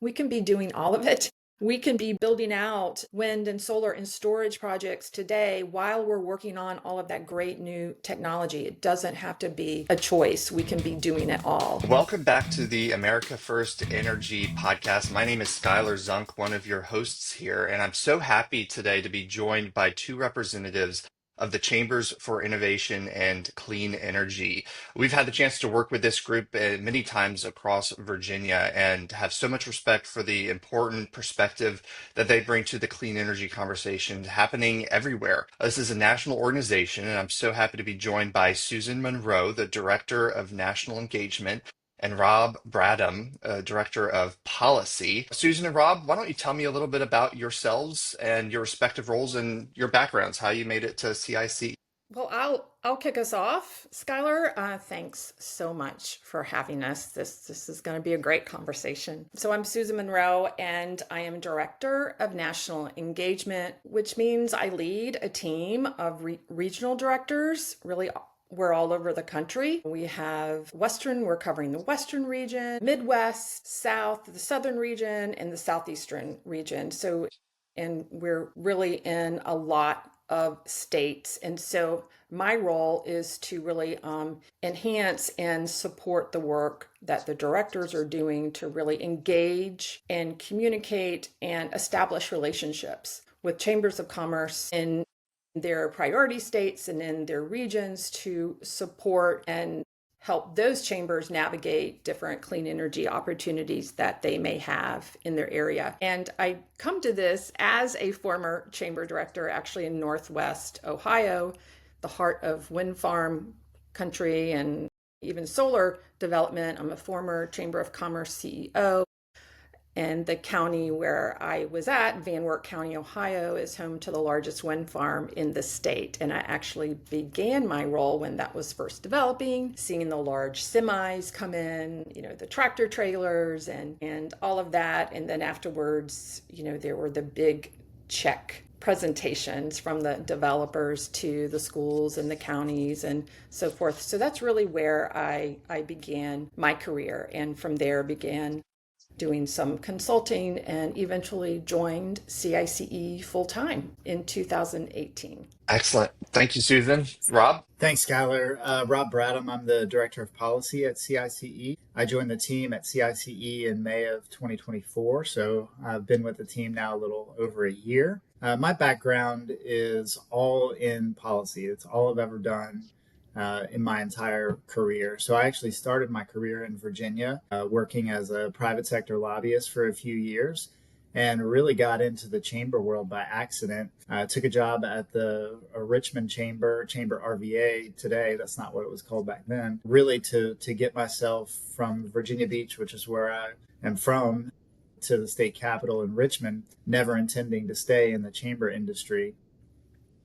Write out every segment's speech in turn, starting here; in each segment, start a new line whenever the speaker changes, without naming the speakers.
We can be doing all of it. We can be building out wind and solar and storage projects today while we're working on all of that great new technology. It doesn't have to be a choice. We can be doing it all.
Welcome back to the America First Energy podcast. My name is Skyler Zunk, one of your hosts here, and I'm so happy today to be joined by two representatives of the Chambers for Innovation and Clean Energy. We've had the chance to work with this group many times across Virginia and have so much respect for the important perspective that they bring to the clean energy conversation happening everywhere. This is a national organization, and I'm so happy to be joined by Susan Monroe, the Director of National Engagement, and Rob Bradham, Director of Policy. Susan and Rob, why don't you tell me a little bit about yourselves and your respective roles and your backgrounds, how you made it to CIC?
Well, I'll kick us off, Skylar. Thanks so much for having us. This is going to be a great conversation. So I'm Susan Monroe, and I am Director of National Engagement, which means I lead a team of regional directors. Really, we're all over the country. We have we're covering the Western region, Midwest, South, the Southern region, and the Southeastern region. And we're really in a lot of states. And so my role is to really enhance and support the work that the directors are doing to really engage and communicate and establish relationships with chambers of commerce in their priority states and in their regions to support and help those chambers navigate different clean energy opportunities that they may have in their area. And I come to this as a former chamber director, actually in Northwest Ohio, the heart of wind farm country and even solar development. I'm a former Chamber of Commerce CEO. And the county where I was at, Van Wert County, Ohio, is home to the largest wind farm in the state. And I actually began my role when that was first developing, seeing the large semis come in, the tractor trailers and all of that. And then afterwards, there were the big check presentations from the developers to the schools and the counties and so forth. So that's really where I began my career. And from there began doing some consulting and eventually joined CICE full time in 2018.
Excellent. Thank you, Susan. Rob?
Thanks, Skyler. Rob Bradham. I'm the Director of Policy at CICE. I joined the team at CICE in May of 2024, so I've been with the team now a little over a year. My background is all in policy. It's all I've ever done in my entire career. So I actually started my career in Virginia, working as a private sector lobbyist for a few years, and really got into the chamber world by accident. I took a job at the Richmond Chamber RVA today. That's not what it was called back then. Really to get myself from Virginia Beach, which is where I am from, to the state capitol in Richmond, never intending to stay in the chamber industry.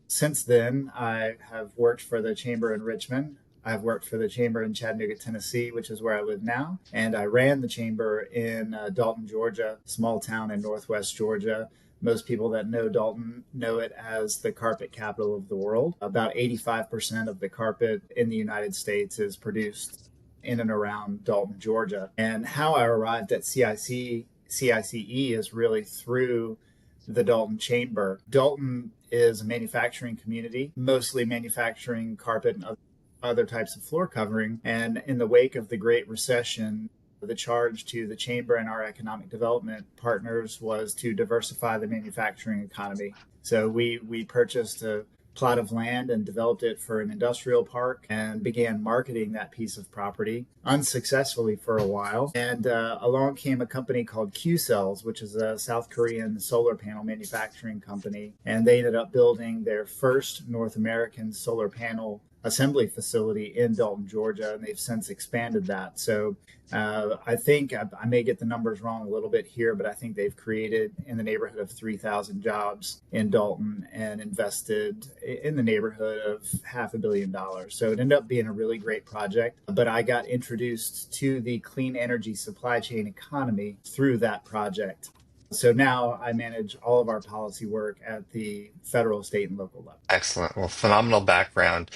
Since then, I have worked for the chamber in Richmond. I've worked for the chamber in Chattanooga, Tennessee, which is where I live now. And I ran the chamber in Dalton, Georgia, small town in northwest Georgia. Most people that know Dalton know it as the carpet capital of the world. About 85% of the carpet in the United States is produced in and around Dalton, Georgia. And how I arrived at CICE is really through the Dalton Chamber. Dalton is a manufacturing community, mostly manufacturing carpet and other types of floor covering. And in the wake of the Great Recession, the charge to the chamber and our economic development partners was to diversify the manufacturing economy. So we purchased a plot of land and developed it for an industrial park and began marketing that piece of property unsuccessfully for a while. And along came a company called Q-Cells, which is a South Korean solar panel manufacturing company. And they ended up building their first North American solar panel assembly facility in Dalton, Georgia, and they've since expanded that. So I think I may get the numbers wrong a little bit here, but I think they've created in the neighborhood of 3,000 jobs in Dalton and invested in the neighborhood of $500 million. So it ended up being a really great project, but I got introduced to the clean energy supply chain economy through that project. So now I manage all of our policy work at the federal, state, and local level.
Excellent. Well, phenomenal background.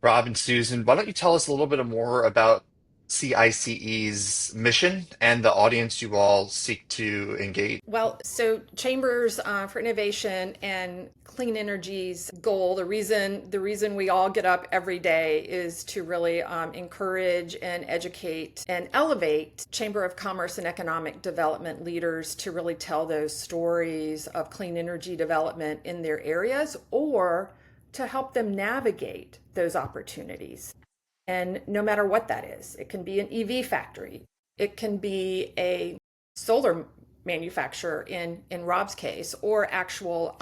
Rob and Susan, why don't you tell us a little bit more about CICE's mission and the audience you all seek to engage?
Well, so Chambers for Innovation and Clean Energy's goal, the reason we all get up every day is to really encourage and educate and elevate Chamber of Commerce and Economic Development leaders to really tell those stories of clean energy development in their areas, or to help them navigate those opportunities. And no matter what that is, it can be an EV factory, it can be a solar manufacturer in Rob's case, or actual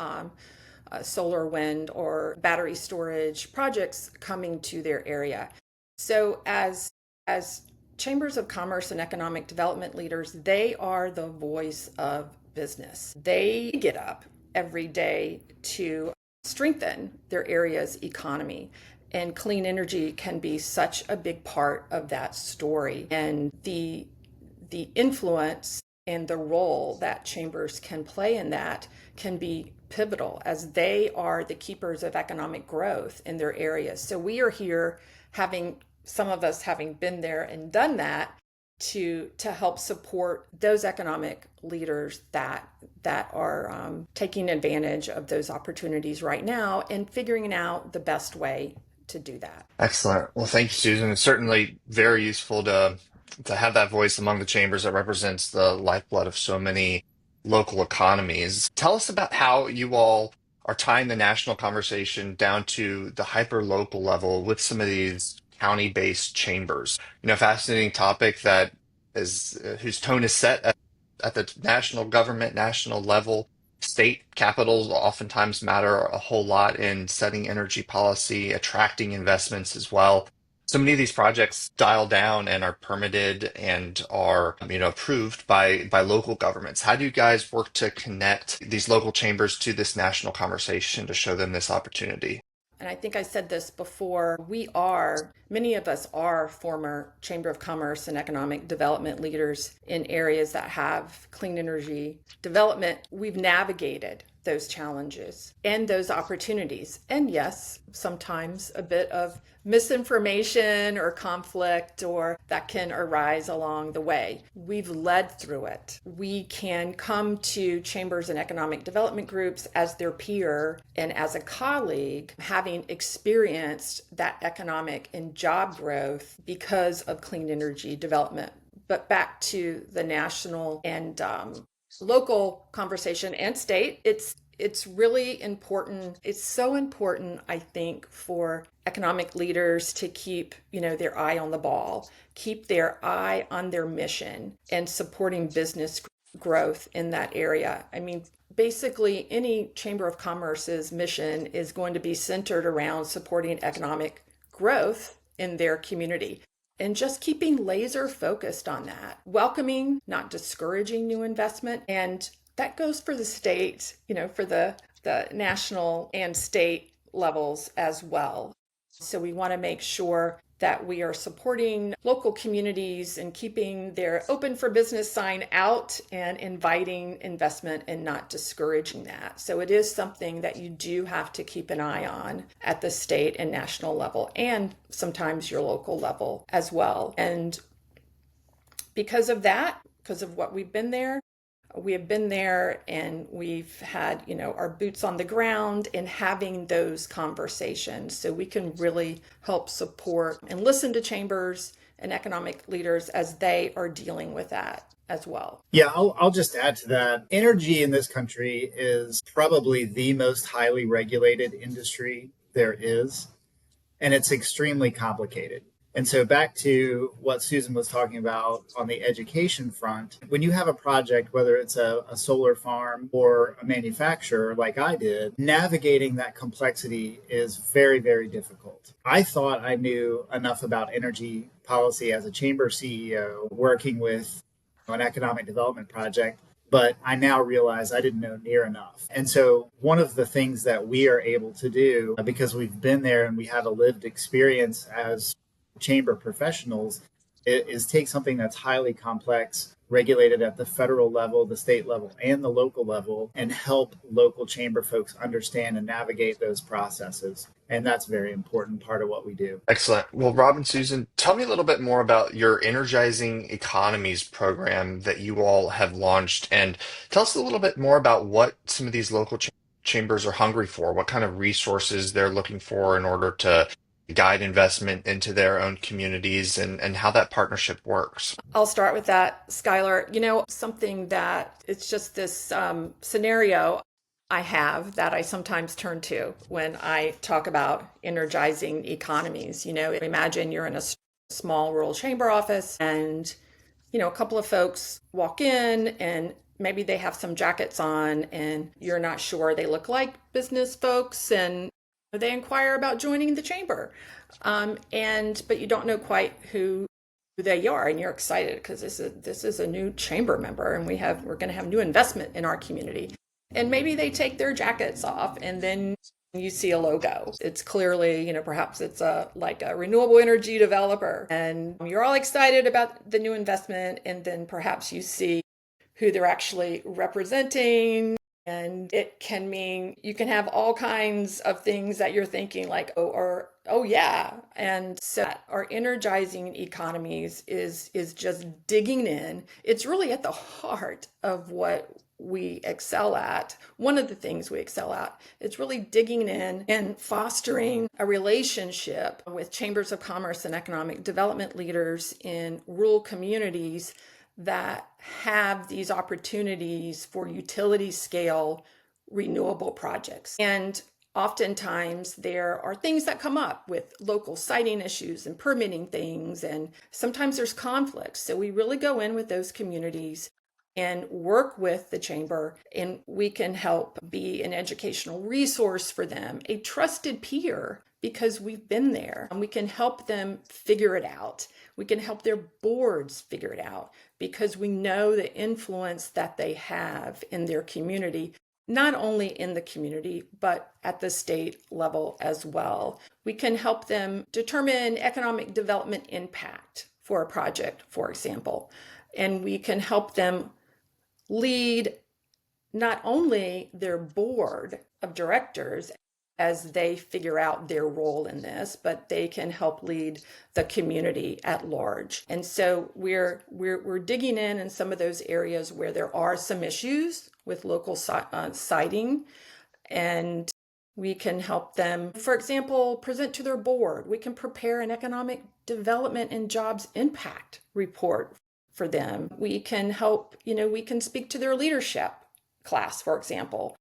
solar, wind, or battery storage projects coming to their area. So as chambers of commerce and economic development leaders, they are the voice of business. They get up every day to strengthen their area's economy. And clean energy can be such a big part of that story. And the influence and the role that chambers can play in that can be pivotal, as they are the keepers of economic growth in their areas. So we are here, having some of us having been there and done that, to help support those economic leaders that are taking advantage of those opportunities right now and figuring out the best way to do that.
Excellent. Well, thank you, Susan. It's certainly very useful to have that voice among the chambers that represents the lifeblood of so many local economies. Tell us about how you all are tying the national conversation down to the hyper local level with some of these county-based chambers. Fascinating topic that is whose tone is set at the national government, national level. State capitals oftentimes matter a whole lot in setting energy policy, attracting investments as well. So many of these projects dial down and are permitted and are, approved by local governments. How do you guys work to connect these local chambers to this national conversation to show them this opportunity?
And I think I said this before, many of us are former Chamber of Commerce and Economic Development leaders in areas that have clean energy development. We've navigated those challenges and those opportunities. And yes, sometimes a bit of misinformation or conflict or that can arise along the way. We've led through it. We can come to chambers and economic development groups as their peer and as a colleague, having experienced that economic and job growth because of clean energy development. But back to the national and local conversation and state, it's really important. It's so important, I think, for economic leaders to keep, their eye on the ball, keep their eye on their mission and supporting business growth in that area. I mean, basically any Chamber of Commerce's mission is going to be centered around supporting economic growth in their community. And just keeping laser focused on that, welcoming, not discouraging new investment. And that goes for the state, for the national and state levels as well. So we want to make sure that we are supporting local communities and keeping their open for business sign out and inviting investment and not discouraging that. So it is something that you do have to keep an eye on at the state and national level, and sometimes your local level as well. And because of that, because of what we have been there and we've had, our boots on the ground in having those conversations, so we can really help support and listen to chambers and economic leaders as they are dealing with that as well.
Yeah, I'll just add to that. Energy in this country is probably the most highly regulated industry there is, and it's extremely complicated. And so back to what Susan was talking about on the education front, when you have a project, whether it's a solar farm or a manufacturer like I did, navigating that complexity is very, very difficult. I thought I knew enough about energy policy as a chamber CEO working with an economic development project, but I now realize I didn't know near enough. And so one of the things that we are able to do, because we've been there and we have a lived experience as chamber professionals, is take something that's highly complex, regulated at the federal level, the state level, and the local level, and help local chamber folks understand and navigate those processes. And that's a very important part of what we do.
Excellent. Well, Rob and Susan, tell me a little bit more about your Energizing Economies program that you all have launched, and tell us a little bit more about what some of these local chambers are hungry for, what kind of resources they're looking for in order to guide investment into their own communities, and how that partnership works.
I'll start with that, Skylar. Something that it's just this scenario I have that I sometimes turn to when I talk about energizing economies. Imagine you're in a small rural chamber office and, a couple of folks walk in and maybe they have some jackets on and you're not sure they look like business folks and they inquire about joining the chamber. But you don't know quite who they are, and you're excited because this is a new chamber member, and we're going to have new investment in our community. And maybe they take their jackets off, and then you see a logo. It's clearly, perhaps it's like a renewable energy developer, and you're all excited about the new investment, and then perhaps you see who they're actually representing. And it can mean you can have all kinds of things that you're thinking like, oh yeah. And so our energizing economies is just digging in. It's really at the heart of what we excel at. One of the things we excel at, it's really digging in and fostering a relationship with chambers of commerce and economic development leaders in rural communities that have these opportunities for utility scale renewable projects. And oftentimes there are things that come up with local siting issues and permitting things, and sometimes there's conflicts. So we really go in with those communities and work with the chamber, and we can help be an educational resource for them, a trusted peer, because we've been there, and we can help them figure it out. We can help their boards figure it out because we know the influence that they have in their community, not only in the community, but at the state level as well. We can help them determine economic development impact for a project, for example, and we can help them lead not only their board of directors as they figure out their role in this, but they can help lead the community at large. And so we're digging in some of those areas where there are some issues with local siting, and we can help them, for example, present to their board. We can prepare an economic development and jobs impact report for them. We can help, we can speak to their leadership class, for example,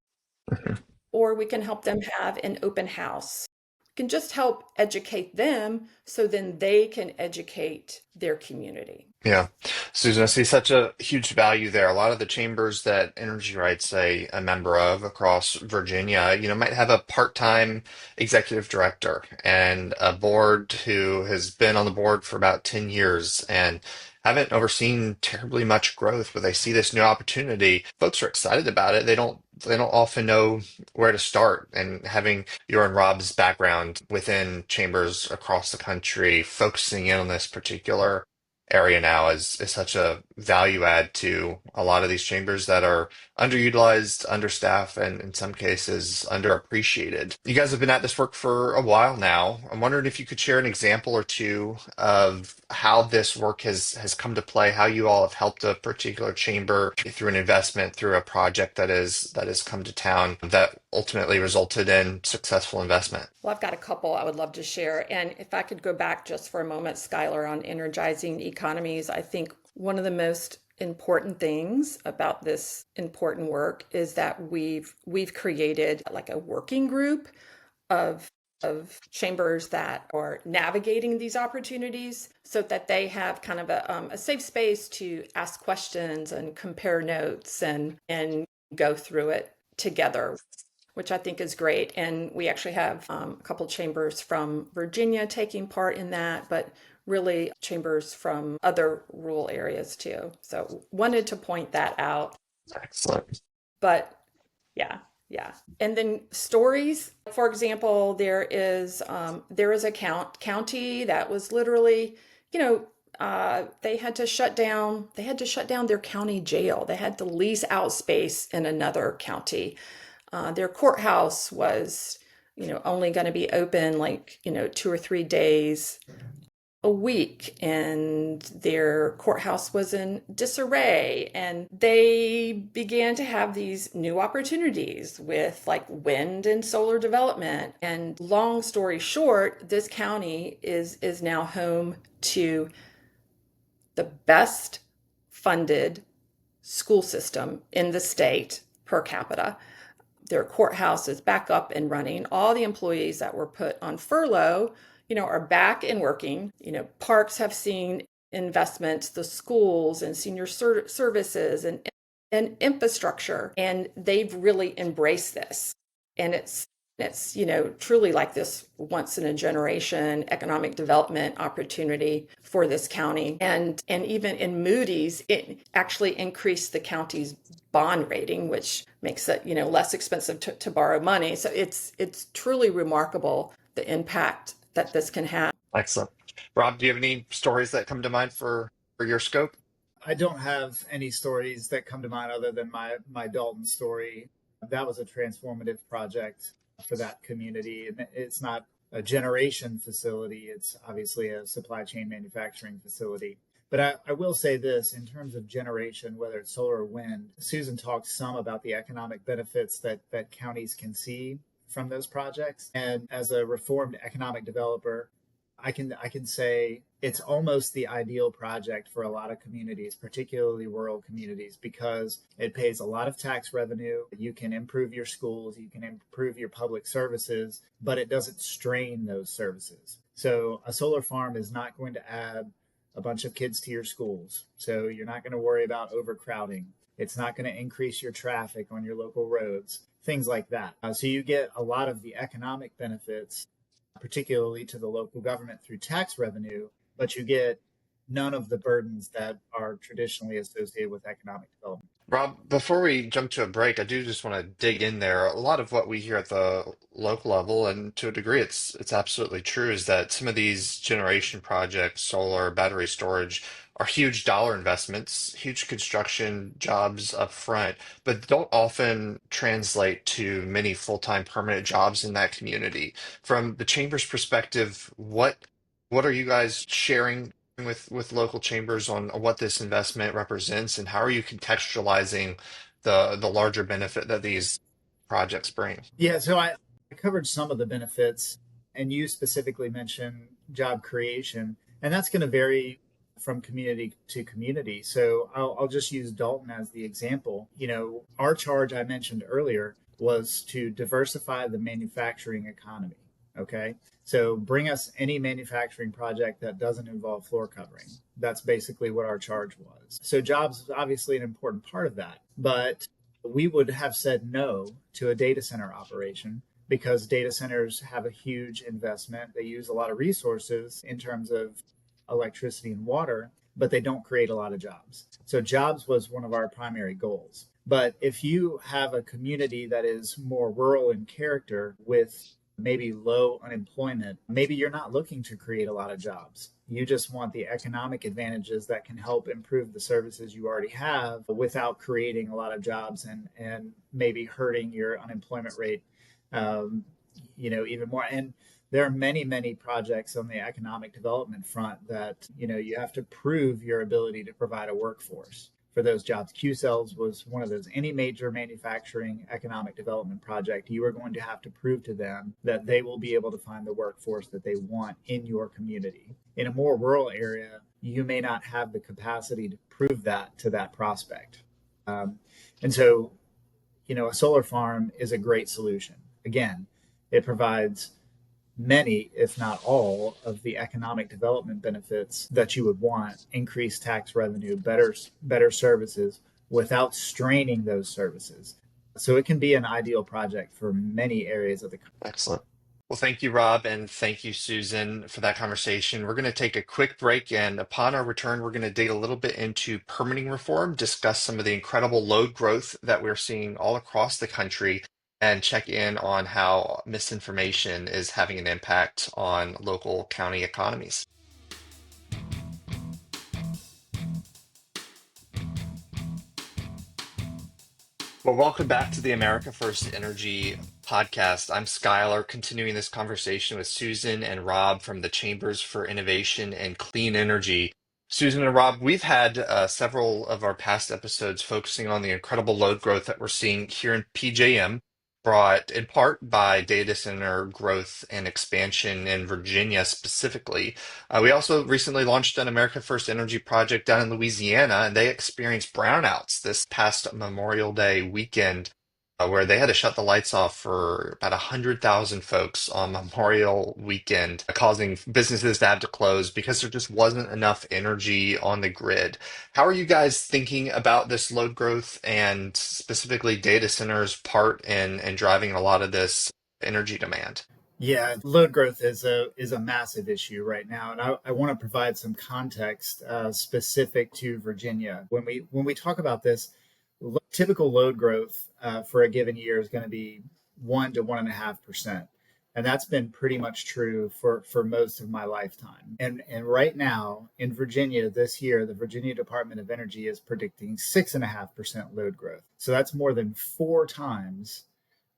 or we can help them have an open house. We can just help educate them so then they can educate their community.
Yeah. Susan, I see such a huge value there. A lot of the chambers that Energy Right's a member of across Virginia, might have a part-time executive director and a board who has been on the board for about 10 years and haven't overseen terribly much growth, but they see this new opportunity. Folks are excited about it. They don't often know where to start. And having your and Rob's background within chambers across the country, focusing in on this particular area now is such a value add to a lot of these chambers that are underutilized, understaffed, and in some cases underappreciated. You guys have been at this work for a while now. I'm wondering if you could share an example or two of how this work has come to play, how you all have helped a particular chamber through an investment, through a project that has come to town that ultimately resulted in successful investment.
Well, I've got a couple I would love to share. And if I could go back just for a moment, Skylar, on energizing economies, I think one of the most important things about this important work is that we've created like a working group of chambers that are navigating these opportunities so that they have kind of a safe space to ask questions and compare notes and go through it together, which I think is great. And we actually have a couple chambers from Virginia taking part in that, but really chambers from other rural areas too. So wanted to point that out.
Excellent.
But yeah, yeah. And then stories, for example, there is a county that was literally, they had to shut down. They had to shut down their county jail. They had to lease out space in another county. Their courthouse was, only going to be open like 2 or 3 days a week, and their courthouse was in disarray, and they began to have these new opportunities with like wind and solar development. And long story short, this county is now home to the best funded school system in the state per capita. Their courthouse is back up and running. All the employees that were put on furlough, are back and working. Parks have seen investments, the schools and senior services and infrastructure, and they've really embraced this. And it's truly like this once in a generation economic development opportunity for this county. And even in Moody's, it actually increased the county's bond rating, which makes it less expensive to borrow money. So it's truly remarkable the impact that this can have.
Excellent. Rob, do you have any stories that come to mind for your scope?
I don't have any stories that come to mind other than my Dalton story. That was a transformative project for that community. And it's not a generation facility, it's obviously a supply chain manufacturing facility. But I will say this in terms of generation, whether it's solar or wind, Susan talked some about the economic benefits that counties can see from those projects. And as a reformed economic developer, I can say it's almost the ideal project for a lot of communities, particularly rural communities, because it pays a lot of tax revenue. You can improve your schools, you can improve your public services, but it doesn't strain those services. So a solar farm is not going to add a bunch of kids to your schools. So you're not going to worry about overcrowding. It's not going to increase your traffic on your local roads, things like that. So you get a lot of the economic benefits, particularly to the local government through tax revenue, but you get none of the burdens that are traditionally associated with economic development.
Rob, before we jump to a break, I do just want to dig in there. A lot of what we hear at the local level, and to a degree, it's absolutely true, is that some of these generation projects, solar, battery storage, are huge dollar investments, huge construction jobs up front, but don't often translate to many full-time permanent jobs in that community. From the chamber's perspective, what are you guys sharing with local chambers on what this investment represents, and how are you contextualizing the larger benefit that these projects bring?
Yeah, so I covered some of the benefits, and you specifically mentioned job creation, and that's going to vary from community to community. So I'll just use Dalton as the example. Our charge I mentioned earlier was to diversify the manufacturing economy. Okay. So bring us any manufacturing project that doesn't involve floor covering. That's basically what our charge was. So jobs is obviously an important part of that, but we would have said no to a data center operation because data centers have a huge investment. They use a lot of resources in terms of electricity and water, but they don't create a lot of jobs. So jobs was one of our primary goals. But if you have a community that is more rural in character with maybe low unemployment, maybe you're not looking to create a lot of jobs. You just want the economic advantages that can help improve the services you already have without creating a lot of jobs and maybe hurting your unemployment rate, even more. And there are many, many projects on the economic development front that, you have to prove your ability to provide a workforce for those jobs. Q Cells was one of those. Any major manufacturing economic development project, you are going to have to prove to them that they will be able to find the workforce that they want in your community. In a more rural area, you may not have the capacity to prove that to that prospect. And so, a solar farm is a great solution. Again, it provides many, if not all, of the economic development benefits that you would want: increased tax revenue, better services, without straining those services. So it can be an ideal project for many areas of the country.
Excellent. Well, thank you, Rob, and thank you, Susan, for that conversation. We're going to take a quick break, and upon our return, we're going to dig a little bit into permitting reform, discuss some of the incredible load growth that we're seeing all across the country, and check in on how misinformation is having an impact on local county economies. Well, welcome back to the America First Energy podcast. I'm Skyler, continuing this conversation with Susan and Rob from the Chambers for Innovation and Clean Energy. Susan and Rob, we've had several of our past episodes focusing on the incredible load growth that we're seeing here in PJM, brought in part by data center growth and expansion in Virginia specifically. We also recently launched an America First Energy project down in Louisiana, and they experienced brownouts this past Memorial Day weekend, where they had to shut the lights off for about 100,000 folks on Memorial weekend, causing businesses to have to close because there just wasn't enough energy on the grid. How are you guys thinking about this load growth and specifically data centers part in driving a lot of this energy demand?
Yeah, load growth is a massive issue right now, and I want to provide some context specific to Virginia. When we talk about this, typical load growth for a given year is going to be 1 to 1.5%, and that's been pretty much true for most of my lifetime. And right now in Virginia this year, the Virginia Department of Energy is predicting 6.5% load growth. So that's more than 4 times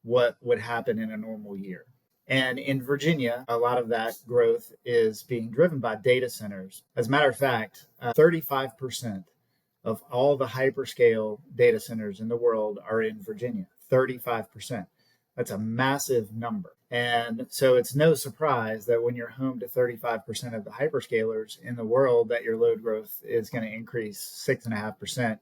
what would happen in a normal year. And in Virginia, a lot of that growth is being driven by data centers. As a matter of fact, 35% of all the hyperscale data centers in the world are in Virginia. 35%. That's a massive number. And so it's no surprise that when you're home to 35% of the hyperscalers in the world, that your load growth is going to increase 6.5%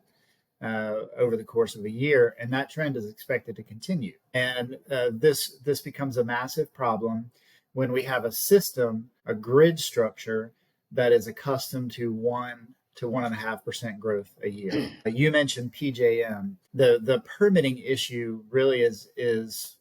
over the course of a year, and that trend is expected to continue. And this becomes a massive problem when we have a system, a grid structure that is accustomed to 1 to 1.5% growth a year. You mentioned PJM. The permitting issue really is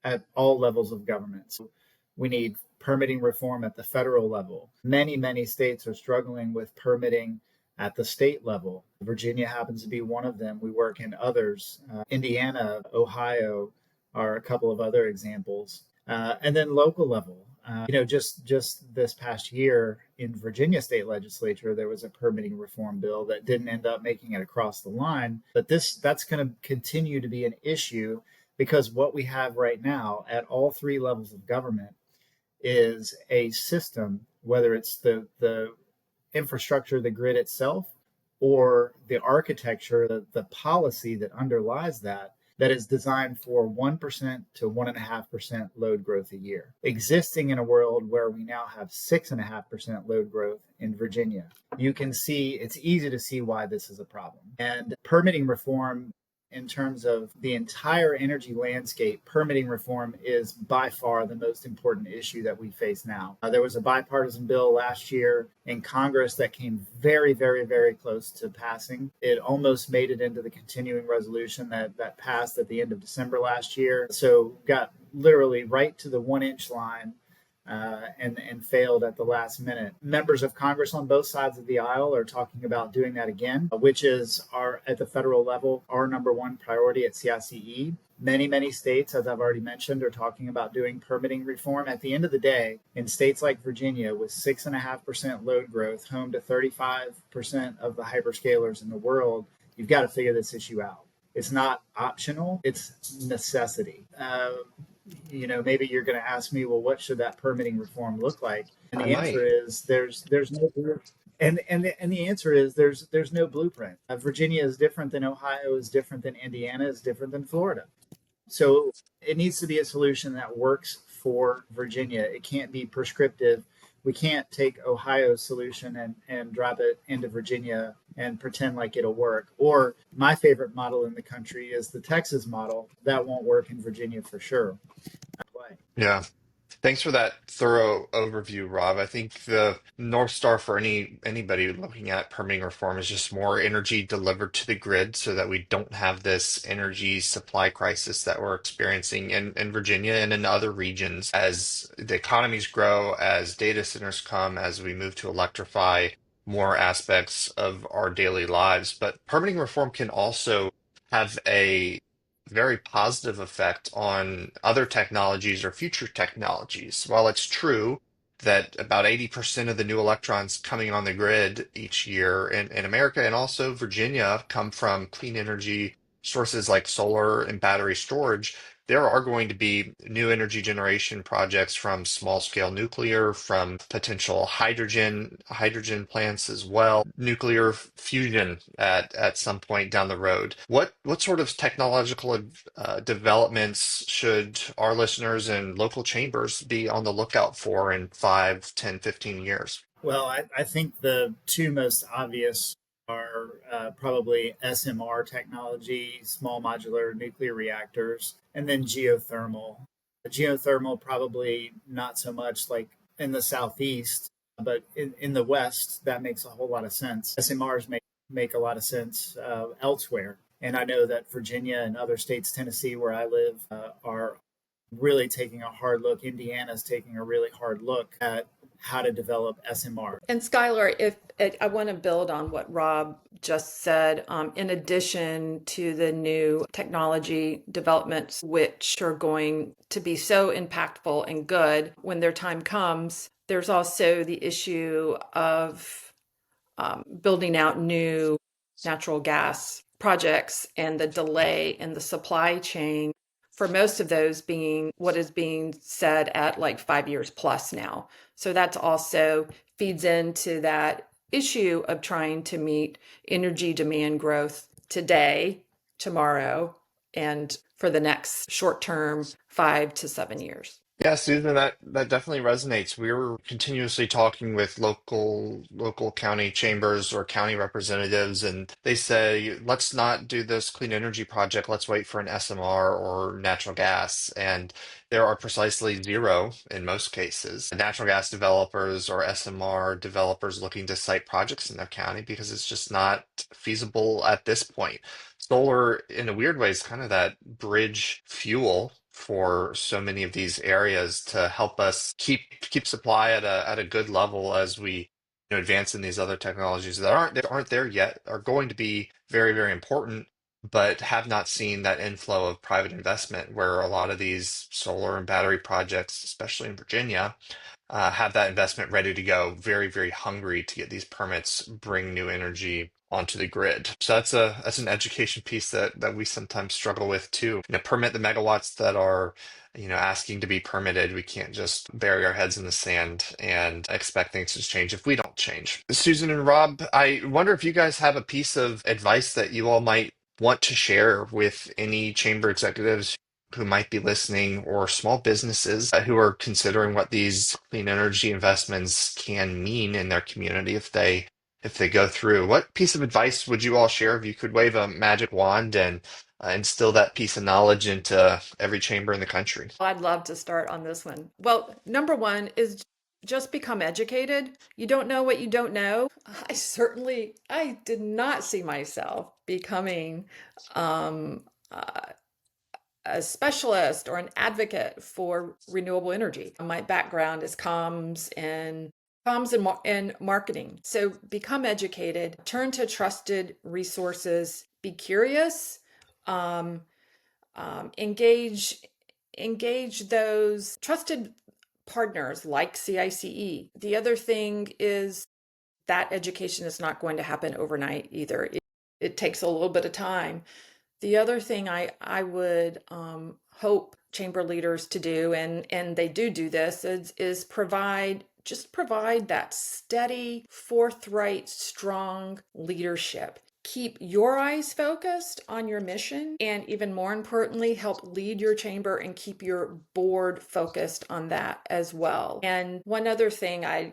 at all levels of government. So we need permitting reform at the federal level. Many states are struggling with permitting at the state level. Virginia happens to be one of them. We work in others. Indiana, Ohio are a couple of other examples. And then local level. Just this past year in Virginia state legislature, there was a permitting reform bill that didn't end up making it across the line. But that's going to continue to be an issue because what we have right now at all 3 levels of government is a system, whether it's the infrastructure, the grid itself, or the architecture, the policy that underlies that is designed for 1% to 1.5% load growth a year, existing in a world where we now have 6.5% load growth in Virginia. You can see, it's easy to see why this is a problem. And permitting reform in terms of the entire energy landscape, permitting reform is by far the most important issue that we face now. There was a bipartisan bill last year in Congress that came very close to passing. It almost made it into the continuing resolution that passed at the end of December last year. So got literally right to the 1 inch line. And failed at the last minute. Members of Congress on both sides of the aisle are talking about doing that again, which is at the federal level, our number one priority at CICE. Many states, as I've already mentioned, are talking about doing permitting reform. At the end of the day, in states like Virginia, with 6.5% load growth, home to 35% of the hyperscalers in the world, you've got to figure this issue out. It's not optional, it's necessity. Maybe you're going to ask me, well, what should that permitting reform look like? And
I
the answer
might.
is there's no the answer is there's no blueprint. Virginia is different than Ohio, is different than Indiana, is different than Florida. So it needs to be a solution that works for Virginia. It can't be prescriptive. We can't take Ohio's solution and drop it into Virginia and pretend like it'll work. Or my favorite model in the country is the Texas model. That won't work in Virginia for sure.
Yeah. Thanks for that thorough overview, Rob. I think the North Star for anybody looking at permitting reform is just more energy delivered to the grid so that we don't have this energy supply crisis that we're experiencing in Virginia and in other regions as the economies grow, as data centers come, as we move to electrify more aspects of our daily lives. But permitting reform can also have a very positive effect on other technologies or future technologies. While it's true that about 80% of the new electrons coming on the grid each year in America and also Virginia come from clean energy sources like solar and battery storage, there are going to be new energy generation projects from small scale nuclear, from potential hydrogen plants as well, nuclear fusion at some point down the road. What sort of technological developments should our listeners and local chambers be on the lookout for in 5, 10, 15 years?
Well, I think the two most obvious are probably SMR technology, small modular nuclear reactors, and then geothermal. Geothermal, probably not so much like in the southeast, but in the west, that makes a whole lot of sense. SMRs make a lot of sense elsewhere. And I know that Virginia and other states, Tennessee, where I live, are really taking a hard look. Indiana's taking a really hard look at how to develop SMR.
And Skylar, if I want to build on what Rob just said, in addition to the new technology developments, which are going to be so impactful and good when their time comes, there's also the issue of building out new natural gas projects and the delay in the supply chain for most of those being what is being said at like 5 years plus now. So that's also feeds into that issue of trying to meet energy demand growth today, tomorrow, and for the next short term 5 to 7 years.
Yeah, Susan, that definitely resonates. We were continuously talking with local county chambers or county representatives, and they say, let's not do this clean energy project. Let's wait for an SMR or natural gas. And there are precisely zero in most cases. Natural gas developers or SMR developers looking to site projects in their county because it's just not feasible at this point. Solar, in a weird way, is kind of that bridge fuel for so many of these areas to help us keep supply at a good level as we advance in these other technologies that aren't there yet, are going to be very, very important, but have not seen that inflow of private investment where a lot of these solar and battery projects, especially in Virginia, have that investment ready to go, very, very hungry to get these permits, bring new energy onto the grid. So that's an education piece that we sometimes struggle with too. Permit the megawatts that are, asking to be permitted. We can't just bury our heads in the sand and expect things to change if we don't change. Susan and Rob, I wonder if you guys have a piece of advice that you all might want to share with any chamber executives who might be listening, or small businesses who are considering what these clean energy investments can mean in their community if they go through. What piece of advice would you all share if you could wave a magic wand and instill that piece of knowledge into every chamber in the country?
I'd love to start on this one. Well, number one is just become educated. You don't know what you don't know. I did not see myself becoming a specialist or an advocate for renewable energy. My background is comms and marketing. So become educated, turn to trusted resources, be curious, um, engage those trusted partners like CICE. The other thing is that education is not going to happen overnight either. It takes a little bit of time. The other thing I would hope chamber leaders to do, and they do this, is provide that steady, forthright, strong leadership. Keep your eyes focused on your mission, and even more importantly, help lead your chamber and keep your board focused on that as well. And one other thing I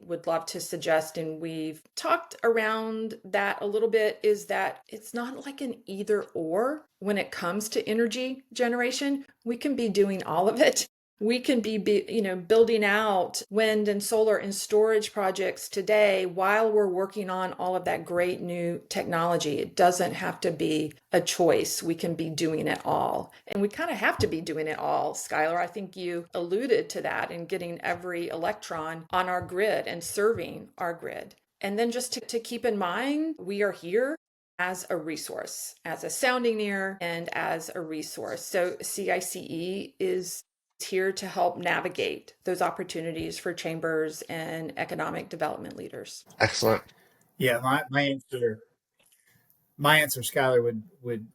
would love to suggest, and we've talked around that a little bit, is that it's not like an either or when it comes to energy generation. We can be doing all of it. We can be building out wind and solar and storage projects today while we're working on all of that great new technology. It doesn't have to be a choice. We can be doing it all. And we kind of have to be doing it all, Skylar. I think you alluded to that in getting every electron on our grid and serving our grid. And then just to keep in mind, we are here as a resource, as a sounding ear, and as a resource. So CICE is here to help navigate those opportunities for chambers and economic development leaders.
Excellent.
Yeah, my answer, Skylar, would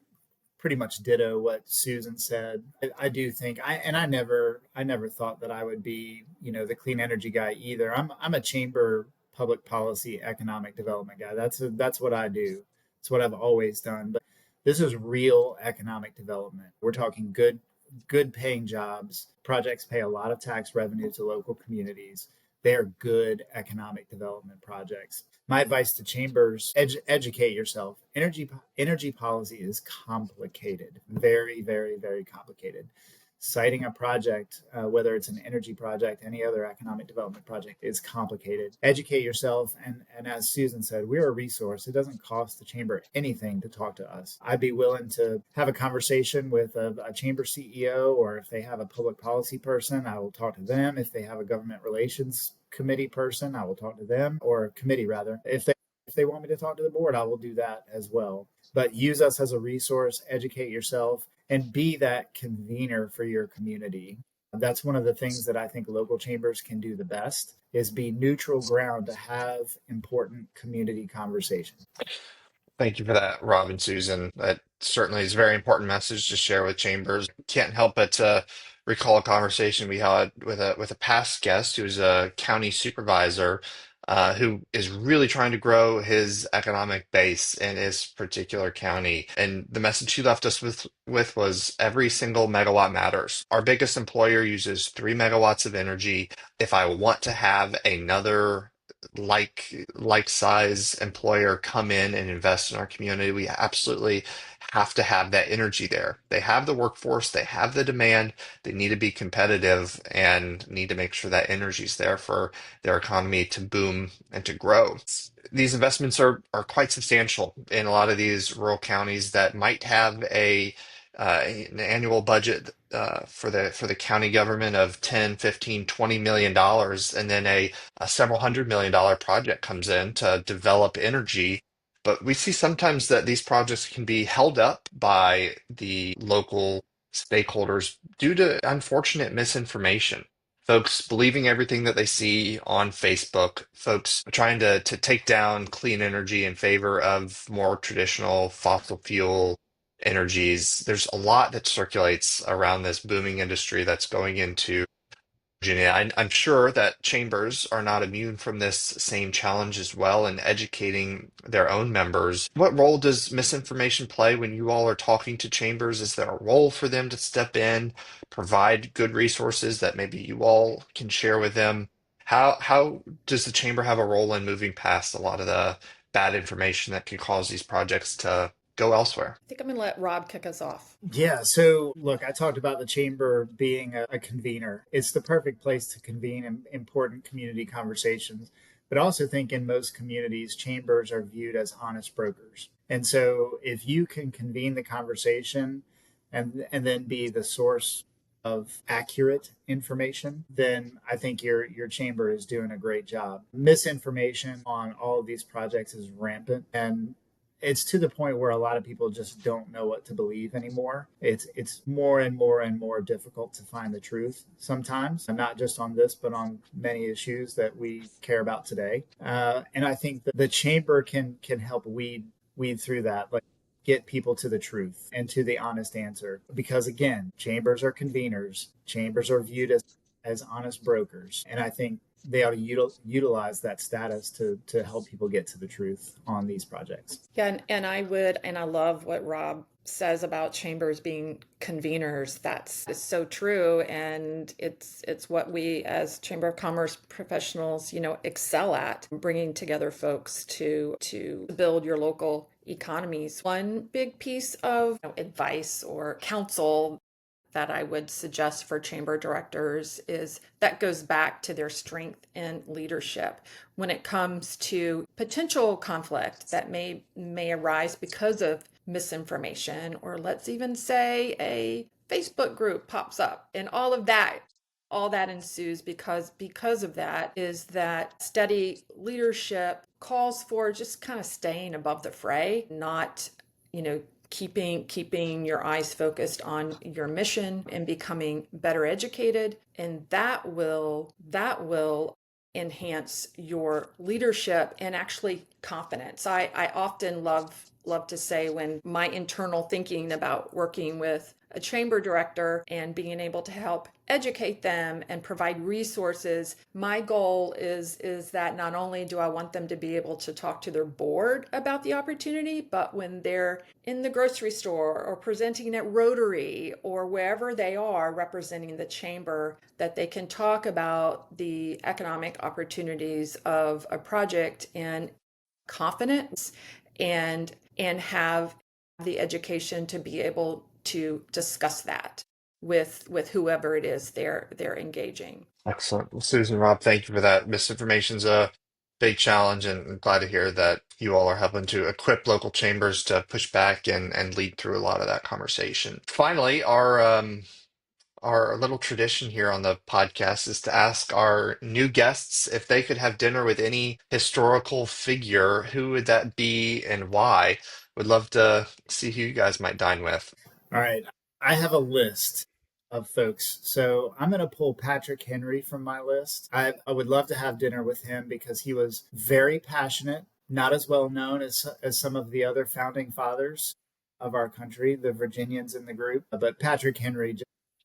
pretty much ditto what Susan said. I do think I never thought that I would be, the clean energy guy either. I'm a chamber public policy economic development guy. That's what I do. It's what I've always done. But this is real economic development. We're talking good paying jobs. Projects pay a lot of tax revenue to local communities. They are good economic development projects. My advice to chambers: educate yourself. Energy policy is complicated, very, very, very complicated. Citing a project, whether it's an energy project, any other economic development project, is complicated. Educate yourself, and as Susan said, we're a resource. It doesn't cost the chamber anything to talk to us. I'd be willing to have a conversation with a chamber CEO, or if they have a public policy person, I will talk to them. If they have a government relations committee person, I will talk to them, or a committee rather. If they want me to talk to the board, I will do that as well. But use us as a resource, educate yourself, and be that convener for your community. That's one of the things that I think local chambers can do the best, is be neutral ground to have important community conversations.
Thank you for that, Rob and Susan. That certainly is a very important message to share with Chambers. Can't help but recall a conversation we had with a past guest who's a county supervisor who is really trying to grow his economic base in his particular county. And the message he left us with was every single megawatt matters. Our biggest employer uses 3 megawatts of energy. If I want to have another like size employer come in and invest in our community, we absolutely have to have that energy there. They have the workforce, they have the demand, they need to be competitive and need to make sure that energy is there for their economy to boom and to grow. These investments are quite substantial in a lot of these rural counties that might have an annual budget for the county government of 10, 15, $20 million, and then a several $100 million project comes in to develop energy. But we see sometimes that these projects can be held up by the local stakeholders due to unfortunate misinformation. Folks believing everything that they see on Facebook, folks trying to take down clean energy in favor of more traditional fossil fuel energies. There's a lot that circulates around this booming industry that's going into Virginia. I'm sure that chambers are not immune from this same challenge as well in educating their own members. What role does misinformation play when you all are talking to chambers? Is there a role for them to step in, provide good resources that maybe you all can share with them? How does the chamber have a role in moving past a lot of the bad information that can cause these projects to go elsewhere?
I think I'm going to let Rob kick us off.
Yeah, so look, I talked about the chamber being a convener. It's the perfect place to convene important community conversations. But I also think in most communities, chambers are viewed as honest brokers. And so if you can convene the conversation and then be the source of accurate information, then I think your chamber is doing a great job. Misinformation on all of these projects is rampant, and it's to the point where a lot of people just don't know what to believe anymore. It's more and more and more difficult to find the truth sometimes, and not just on this, but on many issues that we care about today. And I think that the chamber can help weed through that, like get people to the truth and to the honest answer. Because again, chambers are conveners. Chambers are viewed as honest brokers, and I think they ought to utilize that status to help people get to the truth on these projects.
Yeah, and I love what Rob says about chambers being conveners. That's is so true, and it's what we as Chamber of Commerce professionals, excel at, bringing together folks to build your local economies. One big piece of advice or counsel that I would suggest for chamber directors is that goes back to their strength in leadership when it comes to potential conflict that may arise because of misinformation, or let's even say a Facebook group pops up and all that ensues because of that. Is that steady leadership calls for just kind of staying above the fray, not keeping your eyes focused on your mission and becoming better educated, and that will enhance your leadership and actually confidence. I often love to say, when my internal thinking about working with a chamber director and being able to help educate them and provide resources, my goal is that not only do I want them to be able to talk to their board about the opportunity, but when they're in the grocery store or presenting at Rotary or wherever they are representing the chamber, that they can talk about the economic opportunities of a project in confidence, and have the education to be able to discuss that with whoever it is they're engaging.
Excellent. Well, Susan, Rob, thank you for that. Misinformation's a big challenge, and I'm glad to hear that you all are helping to equip local chambers to push back and lead through a lot of that conversation. Finally, our little tradition here on the podcast is to ask our new guests if they could have dinner with any historical figure, who would that be and why? Would love to see who you guys might dine with.
All right. I have a list of folks. So I'm going to pull Patrick Henry from my list. I would love to have dinner with him because he was very passionate, not as well known as some of the other founding fathers of our country, the Virginians in the group. But Patrick Henry,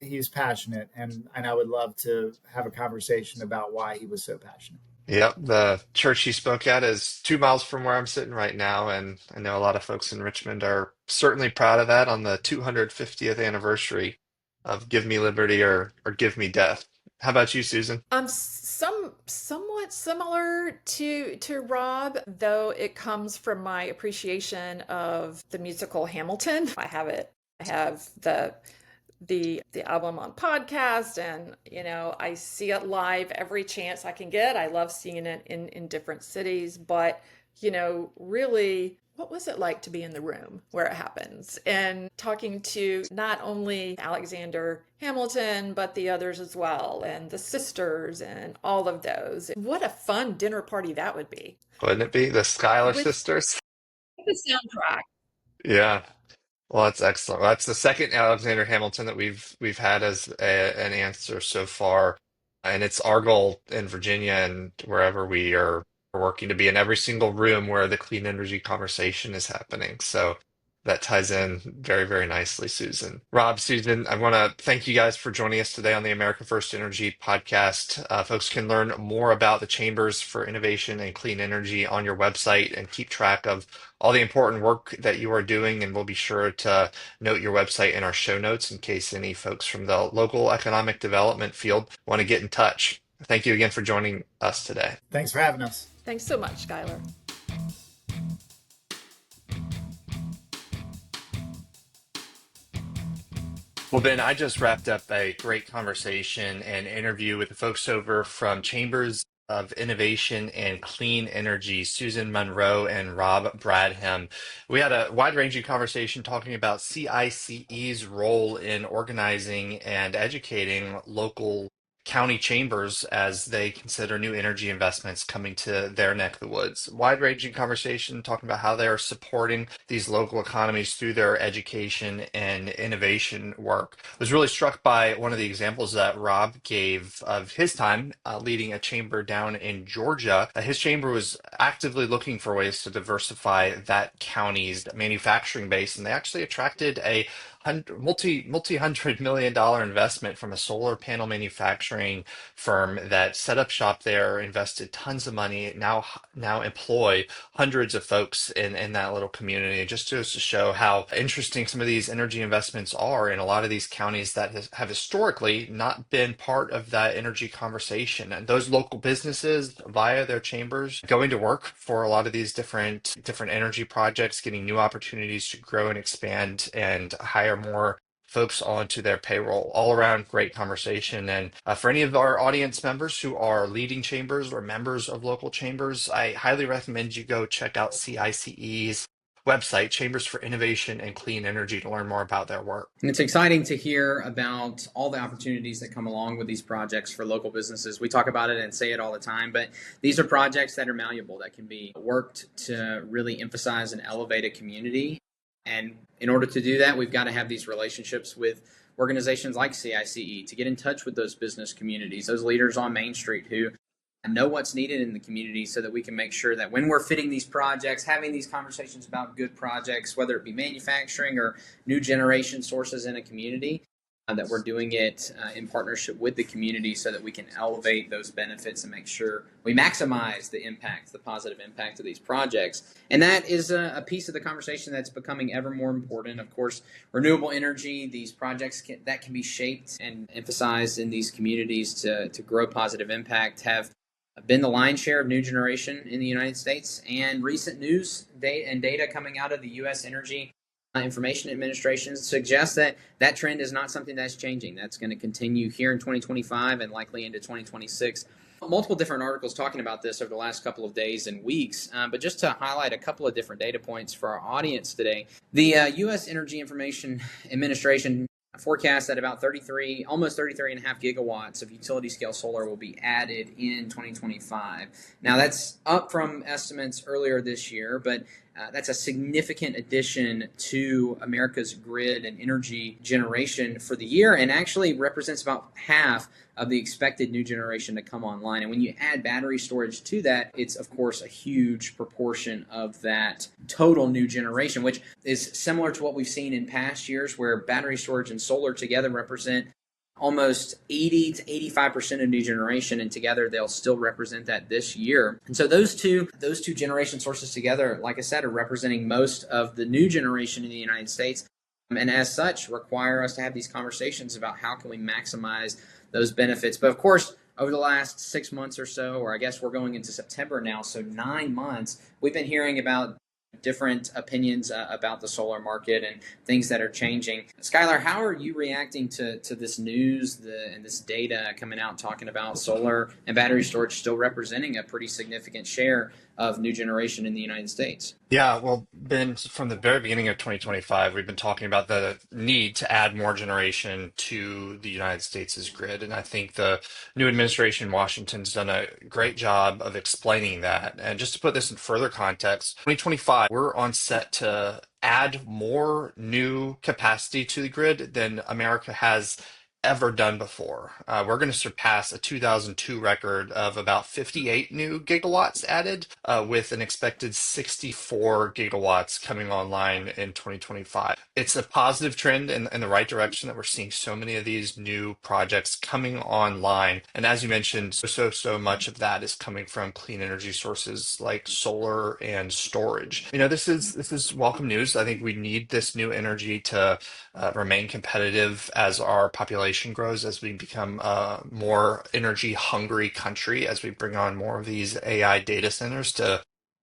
he's passionate. And I would love to have a conversation about why he was so passionate.
Yep, the church he spoke at is 2 miles from where I'm sitting right now, and I know a lot of folks in Richmond are certainly proud of that on the 250th anniversary of Give Me Liberty or Give Me Death. How about you, Susan?
Somewhat similar to Rob, though it comes from my appreciation of the musical Hamilton. I have the album on podcast, and I see it live every chance I can get. I love seeing it in different cities, but really, what was it like to be in the room where it happens and talking to not only Alexander Hamilton, but the others as well, and the sisters and all of those? What a fun dinner party that would be
Wouldn't it be the Schuyler
with
sisters?
the soundtrack.
Yeah. Well, that's excellent. Well, that's the second Alexander Hamilton that we've had as an answer so far, and it's our goal in Virginia and wherever we are working to be in every single room where the clean energy conversation is happening. So that ties in very, very nicely, Susan. Rob, Susan, I want to thank you guys for joining us today on the America First Energy podcast. Folks can learn more about the Chambers for Innovation and Clean Energy on your website and keep track of all the important work that you are doing. And we'll be sure to note your website in our show notes in case any folks from the local economic development field want to get in touch. Thank you again for joining us today.
Thanks for having us.
Thanks so much, Skyler.
Well, Ben, I just wrapped up a great conversation and interview with the folks over from Chambers of Innovation and Clean Energy, Susan Monroe and Rob Bradham. We had a wide-ranging conversation talking about CICE's role in organizing and educating local county chambers as they consider new energy investments coming to their neck of the woods. Wide-ranging conversation talking about how they are supporting these local economies through their education and innovation work. I was really struck by one of the examples that Rob gave of his time leading a chamber down in Georgia. His chamber was actively looking for ways to diversify that county's manufacturing base, and they actually attracted a multi-hundred million-dollar investment from a solar panel manufacturing firm that set up shop there, invested tons of money, now employ hundreds of folks in that little community. It just goes to show how interesting some of these energy investments are in a lot of these counties that have historically not been part of that energy conversation. And those local businesses via their chambers going to work for a lot of these different energy projects, getting new opportunities to grow and expand and hire more folks onto their payroll. All around great conversation. And for any of our audience members who are leading chambers or members of local chambers, I highly recommend you go check out CICE's website, Chambers for Innovation and Clean Energy, to learn more about their work.
And it's exciting to hear about all the opportunities that come along with these projects for local businesses. We talk about it and say it all the time, but these are projects that are malleable, that can be worked to really emphasize and elevate a community. And in order to do that, we've got to have these relationships with organizations like CICE to get in touch with those business communities, those leaders on Main Street who know what's needed in the community so that we can make sure that when we're fitting these projects, having these conversations about good projects, whether it be manufacturing or new generation sources in a community, that we're doing it in partnership with the community so that we can elevate those benefits and make sure we maximize the impact, the positive impact of these projects. And that is a piece of the conversation that's becoming ever more important. Of course, renewable energy, these projects that can be shaped and emphasized in these communities to grow positive impact have been the lion's share of new generation in the United States. And recent news data coming out of the U.S. Energy Information Administration suggests that that trend is not something that's changing. That's going to continue here in 2025 and likely into 2026. Multiple different articles talking about this over the last couple of days and weeks, but just to highlight a couple of different data points for our audience today, the U.S. Energy Information Administration forecasts that about almost 33.5 gigawatts of utility scale solar will be added in 2025. Now that's up from estimates earlier this year, but that's a significant addition to America's grid and energy generation for the year, and actually represents about half of the expected new generation to come online. And when you add battery storage to that, it's of course a huge proportion of that total new generation, which is similar to what we've seen in past years, where battery storage and solar together represent almost 80 to 85% of new generation, and together they'll still represent that this year. And so those two generation sources together, like I said, are representing most of the new generation in the United States, and as such require us to have these conversations about how can we maximize those benefits. But of course, over the last 6 months or so, or I guess we're going into September now, so 9 months, we've been hearing about different opinions about the solar market and things that are changing. Skyler, how are you reacting to this news and this data coming out talking about solar and battery storage still representing a pretty significant share of new generation in the United States?
Yeah, well, Ben, from the very beginning of 2025, we've been talking about the need to add more generation to the United States' grid. And I think the new administration in Washington's done a great job of explaining that. And just to put this in further context, 2025, we're on set to add more new capacity to the grid than America has ever done before. We're going to surpass a 2002 record of about 58 new gigawatts added, with an expected 64 gigawatts coming online in 2025. It's a positive trend in the right direction that we're seeing so many of these new projects coming online. And as you mentioned, so much of that is coming from clean energy sources like solar and storage. This is welcome news. I think we need this new energy to remain competitive as our population grows, as we become a more energy hungry country, as we bring on more of these AI data centers to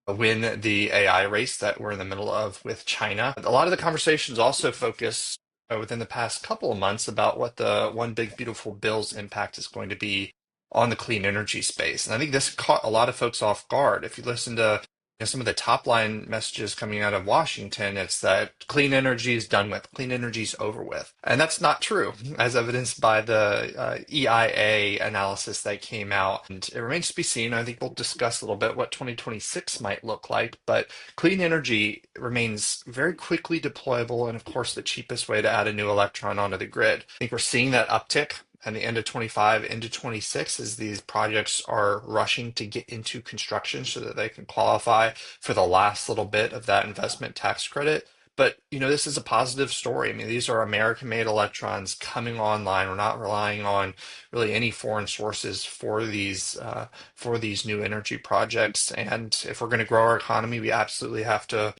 win the AI race that we're in the middle of with China. A lot of the conversations also focus within the past couple of months about what the One Big Beautiful Bill's impact is going to be on the clean energy space. And I think this caught a lot of folks off guard. If you listen to some of the top line messages coming out of Washington, it's that clean energy is done with, clean energy is over with. And that's not true, as evidenced by the EIA analysis that came out. And it remains to be seen. I think we'll discuss a little bit what 2026 might look like, but clean energy remains very quickly deployable and, of course, the cheapest way to add a new electron onto the grid. I think we're seeing that uptick at the end of 25 into 26 as these projects are rushing to get into construction so that they can qualify for the last little bit of that investment tax credit. But, this is a positive story. I mean, these are American-made electrons coming online. We're not relying on really any foreign sources for these new energy projects. And if we're going to grow our economy, we absolutely have to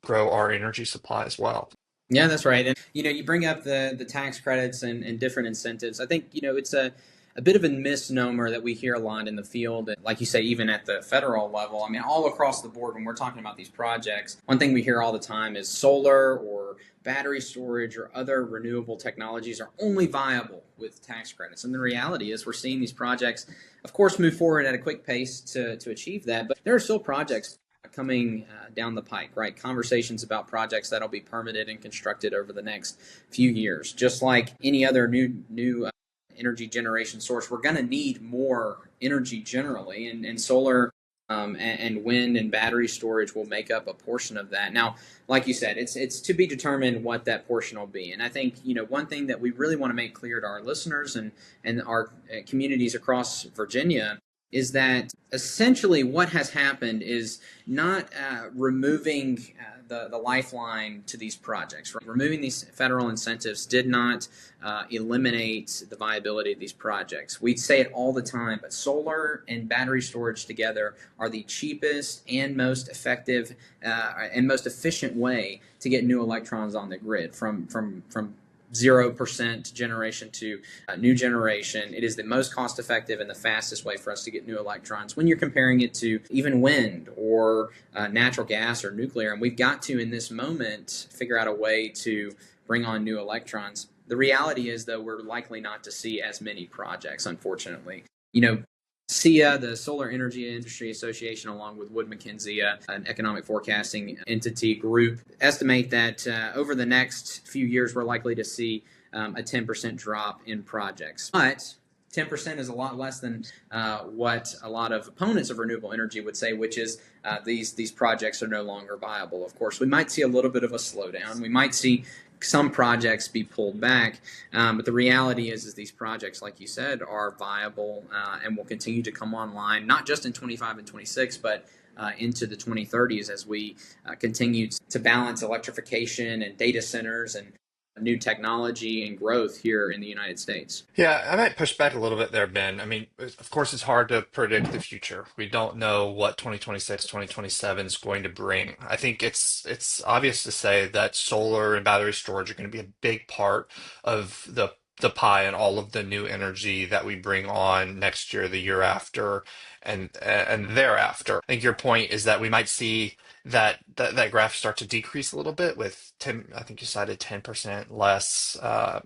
grow our energy supply as well.
Yeah, that's right. And you bring up the tax credits and different incentives. I think it's a bit of a misnomer that we hear a lot in the field, like you say, even at the federal level. I mean, all across the board when we're talking about these projects, one thing we hear all the time is solar or battery storage or other renewable technologies are only viable with tax credits. And the reality is we're seeing these projects, of course, move forward at a quick pace to achieve that, but there are still projects coming down the pike, right? Conversations about projects that'll be permitted and constructed over the next few years. Just like any other new energy generation source, we're going to need more energy generally, and solar and wind and battery storage will make up a portion of that. Now, like you said, it's to be determined what that portion will be. And I think one thing that we really want to make clear to our listeners and our communities across Virginia is that essentially what has happened is not removing the lifeline to these projects. Removing these federal incentives did not eliminate the viability of these projects. We say it all the time, but solar and battery storage together are the cheapest and most effective and most efficient way to get new electrons on the grid from 0% generation to new generation. It is the most cost effective and the fastest way for us to get new electrons when you're comparing it to even wind or natural gas or nuclear. And we've got to, in this moment, figure out a way to bring on new electrons. The reality is, though, we're likely not to see as many projects, unfortunately. SEIA, the Solar Energy Industry Association, along with Wood Mackenzie, an economic forecasting entity group, estimate that over the next few years, we're likely to see a 10% drop in projects. But 10% is a lot less than what a lot of opponents of renewable energy would say, which is these projects are no longer viable. Of course, we might see a little bit of a slowdown. We might see some projects be pulled back, but the reality is these projects, like you said, are viable and will continue to come online, not just in 25 and 26, but into the 2030s as we continue to balance electrification and data centers and new technology and growth here in the United States.
Yeah, I might push back a little bit there, Ben. I mean, of course, it's hard to predict the future. We don't know what 2026, 2027 is going to bring. I think it's obvious to say that solar and battery storage are going to be a big part of the pie and all of the new energy that we bring on next year, the year after, and thereafter. I think your point is that we might see that graph start to decrease a little bit with 10, I think you cited 10% less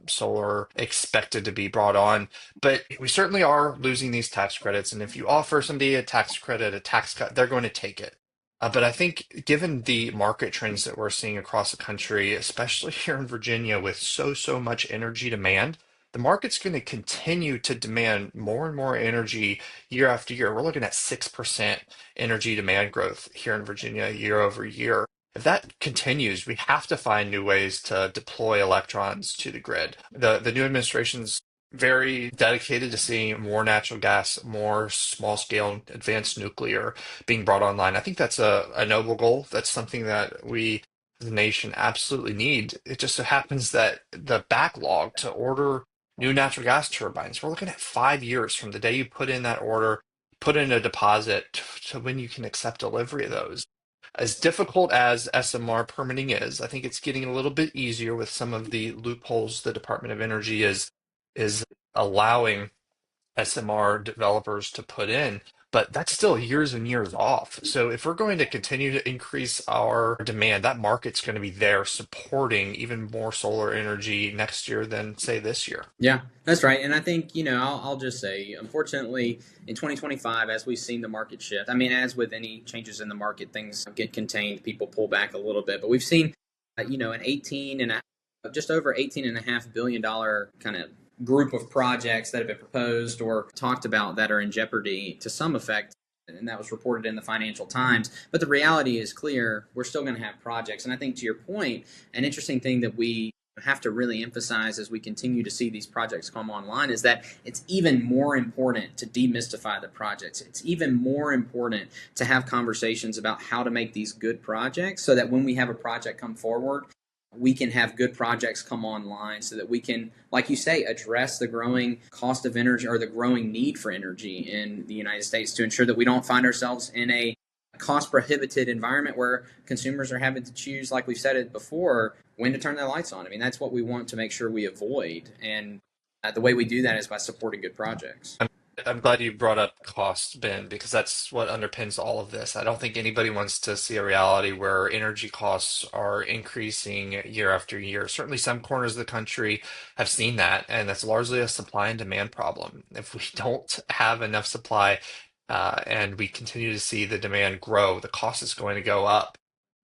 solar expected to be brought on. But we certainly are losing these tax credits. And if you offer somebody a tax credit, a tax cut, they're going to take it. But I think given the market trends that we're seeing across the country, especially here in Virginia with so much energy demand, the market's going to continue to demand more and more energy year after year. We're looking at 6% energy demand growth here in Virginia year over year. If that continues, we have to find new ways to deploy electrons to the grid. The new administration's very dedicated to seeing more natural gas, more small scale advanced nuclear being brought online. I think that's a noble goal. That's something that we as a nation absolutely need. It just so happens that the backlog to order new natural gas turbines, we're looking at 5 years from the day you put in that order, put in a deposit to when you can accept delivery of those. As difficult as SMR permitting is, I think it's getting a little bit easier with some of the loopholes the Department of Energy is allowing SMR developers to put in, but that's still years and years off. So if we're going to continue to increase our demand, that market's going to be there supporting even more solar energy next year than say this year.
Yeah, that's right. And I think, I'll just say, unfortunately, in 2025, as we've seen the market shift, I mean, as with any changes in the market, things get contained, people pull back a little bit. But we've seen, an 18 and just over $18.5 billion kind of group of projects that have been proposed or talked about that are in jeopardy to some effect. And that was reported in the Financial Times. But the reality is clear. We're still going to have projects. And I think to your point, an interesting thing that we have to really emphasize as we continue to see these projects come online is that it's even more important to demystify the projects. It's even more important to have conversations about how to make these good projects so that when we have a project come forward, we can have good projects come online so that we can, like you say, address the growing cost of energy or the growing need for energy in the United States to ensure that we don't find ourselves in a cost prohibited environment where consumers are having to choose, like we've said it before, when to turn their lights on. I mean, that's what we want to make sure we avoid. And the way we do that is by supporting good projects.
I'm glad you brought up cost, Ben, because that's what underpins all of this. I don't think anybody wants to see a reality where energy costs are increasing year after year. Certainly, some corners of the country have seen that, and that's largely a supply and demand problem. If we don't have enough supply and we continue to see the demand grow, the cost is going to go up.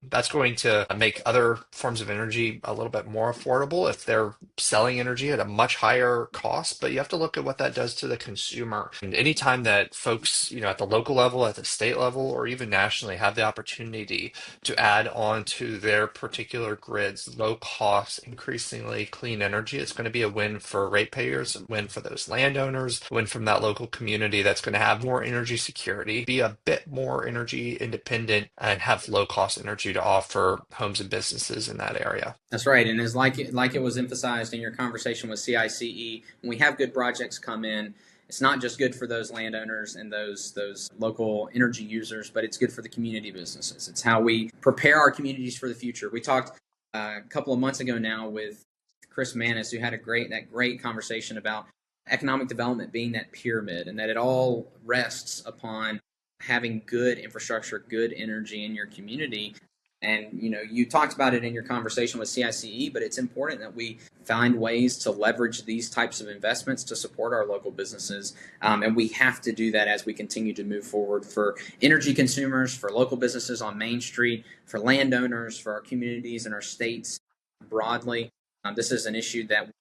That's going to make other forms of energy a little bit more affordable if they're selling energy at a much higher cost. But you have to look at what that does to the consumer. And anytime that folks, at the local level, at the state level, or even nationally have the opportunity to add on to their particular grids, low cost, increasingly clean energy, it's going to be a win for ratepayers, a win for those landowners, a win from that local community that's going to have more energy security, be a bit more energy independent, and have low cost energy to offer homes and businesses in that area.
That's right, and it's like it was emphasized in your conversation with CICE. When we have good projects come in, it's not just good for those landowners and those local energy users, but it's good for the community businesses. It's how we prepare our communities for the future. We talked a couple of months ago now with Chris Manis, who had that great conversation about economic development being that pyramid, and that it all rests upon having good infrastructure, good energy in your community. And you talked about it in your conversation with CICE, but it's important that we find ways to leverage these types of investments to support our local businesses. And we have to do that as we continue to move forward for energy consumers, for local businesses on Main Street, for landowners, for our communities and our states broadly. This is an issue that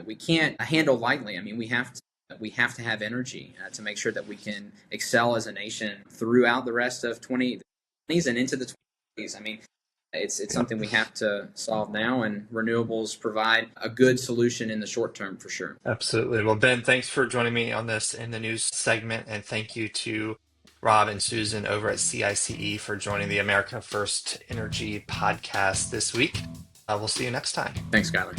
we can't handle lightly. I mean, we have to have energy to make sure that we can excel as a nation throughout the rest of 2020s and into the 20s. I mean, it's something we have to solve now, and renewables provide a good solution in the short term for sure.
Absolutely. Well, Ben, thanks for joining me on this in the news segment, and thank you to Rob and Susan over at CICE for joining the America First Energy podcast this week. We'll see you next time.
Thanks, Skyler.